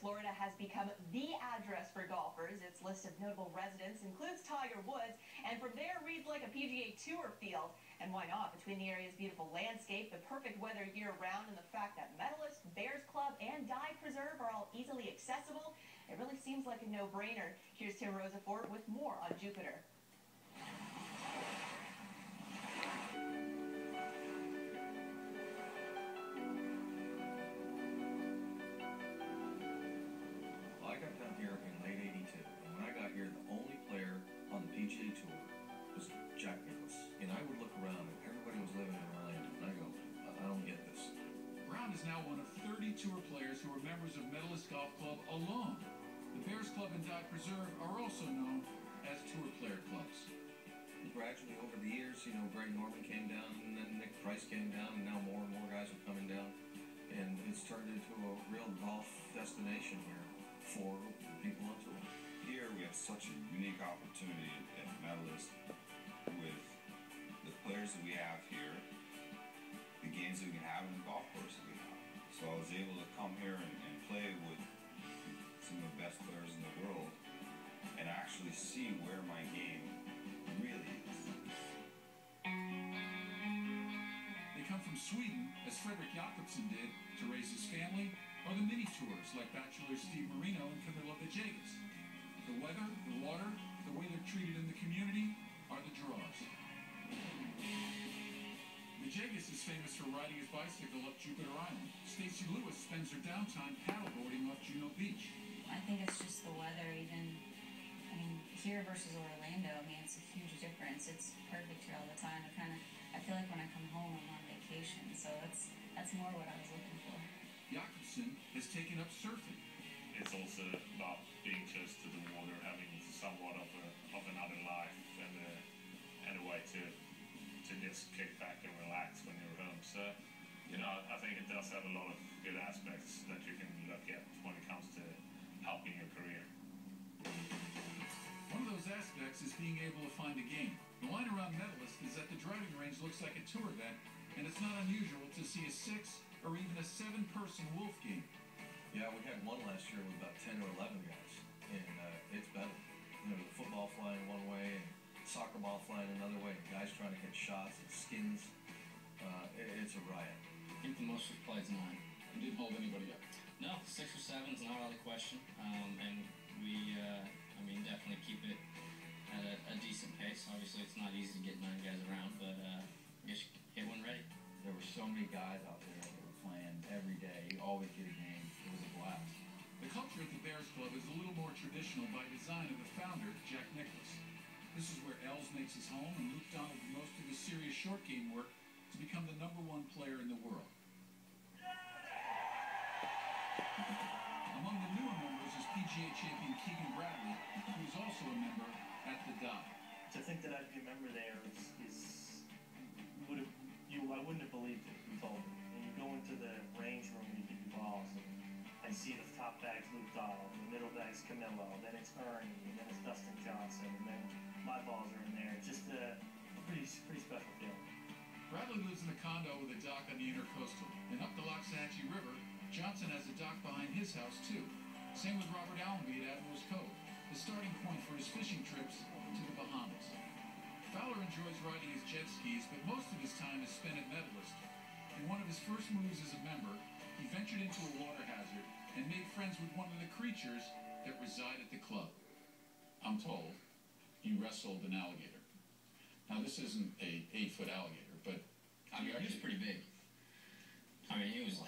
Florida has become the address for golfers. Its list of notable residents includes Tiger Woods, and from there reads like a PGA Tour field. And why not? Between the area's beautiful landscape, the perfect weather year-round, and the fact that Medalist, Bears Club, and Dive Preserve are all easily accessible, it really seems like a no-brainer. Here's Tim Rosafort with more on Jupiter. I got down here in late '82, and when I got here, the only player on the PGA Tour was Jack Nicklaus. And I would look around, and everybody was living in Orlando, and I go, I don't get this. Brown is now one of 30 tour players who are members of Medalist Golf Club alone. The Bears Club and Dive Preserve are also known as tour player clubs. Gradually over the years, Greg Norman came down, and then Nick Price came down, and now more and more guys are coming down. And it's turned into a real golf destination here for people on tour. Here we have such a unique opportunity at Medalist with the players that we have here, the games that we can have, and the golf course that we have. So I was able to come here and play with some of the best players in the world and actually see where my game really is. They come from Sweden, as Fredrik Jakobsen did, to raise his family, or the mini tours like bachelor Steve Marino and Camilo Villegas. The weather, the water, the way they're treated in the community are the draws. Villegas is famous for riding his bicycle up Jupiter Island. Stacey Lewis spends her downtime paddleboarding off Juno Beach. I think it's just the weather, here versus Orlando, it's a huge difference. It's perfect here all the time. I feel like when I come home, I'm on vacation, so that's more what I was looking for. Jakobsen has taken up surfing. It's also about being close to the water, having somewhat of another life and a way to just kick back and relax when you're home. So, I think it does have a lot of good aspects that you can look at when it comes to helping your career. One of those aspects is being able to find a game. The line around Medalist is that the driving range looks like a tour event, and it's not unusual to see a 6 or even a 7-person Wolf game. Yeah, we had one last year with about 10 or 11 guys, and it's better. The football flying one way and soccer ball flying another way, and guys trying to hit shots and skins. It's a riot. I think the most we've played is 9. You didn't hold anybody up? No, 6 or 7 is not out of the question, and we definitely keep it at a decent pace. Obviously, it's not easy to get 9 guys around, but I guess you hit one ready. There were so many guys out there that were playing every day. You always get a game. It was a blast. The culture at the Bears Club is a little more traditional by design of the founder, Jack Nicklaus. This is where Els makes his home, and Luke Donald did most of his serious short game work to become the #1 player in the world. Among the newer members is PGA champion Keegan Bradley, who is also a member at the Dive. To think that I'd be a member there I wouldn't have believed it, you told me. And you go into the range room and you get your balls, and I see the top bag's Luke Donald, and the middle bag's Camilo, then it's Ernie, and then it's Dustin Johnson, and then my balls are in there. It's just a pretty special feeling. Bradley lives in a condo with a dock on the Intercoastal, and up the Loxahatchee River, Johnson has a dock behind his house, too. Same with Robert Allenby at Admiral's Cove, the starting point for his fishing trips to the Bahamas. Fowler enjoys riding his jet skis, but most of his time is spent at Medalist. In one of his first moves as a member, he ventured into a water hazard and made friends with one of the creatures that reside at the club. I'm told he wrestled an alligator. Now, this isn't a 8-foot alligator, but he was pretty big. He was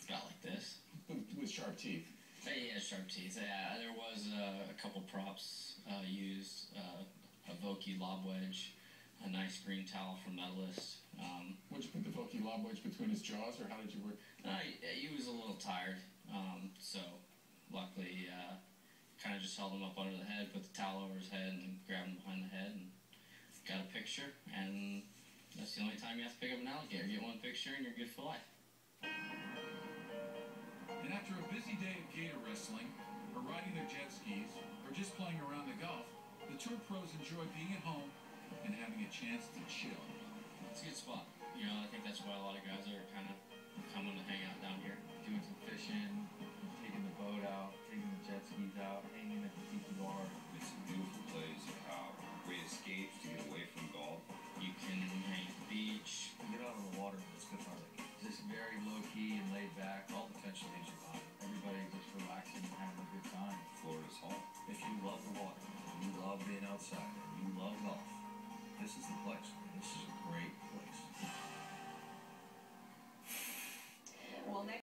got like this. With sharp teeth. He has sharp teeth. Yeah, there was a couple props used. A Vokey lob wedge, a nice green towel from Medalist. Would you put the Vokey lob wedge between his jaws, or how did you work? He was a little tired, so luckily kind of just held him up under the head, put the towel over his head, and grabbed him behind the head, and got a picture, and that's the only time you have to pick up an alligator. Get one picture, and you're good for life. And after a busy day of gator wrestling, or riding their jet skis, or just playing around the Gulf, the tour pros enjoy being at home and having a chance to chill. It's a good spot. I think that's why a lot of guys are kind of coming to hang out down here. Doing some fishing, taking the out, hanging at the tiki bar. It's a beautiful place. Great escapes to get away from golf. You can hang at the beach. You get out on the water, it's cathartic. Just very low-key and laid back. All the tension leaves your body. Everybody just relaxing and having a good time. Florida's home. If you love the water, and you love being outside, and you love golf, this is the place. This is a great place.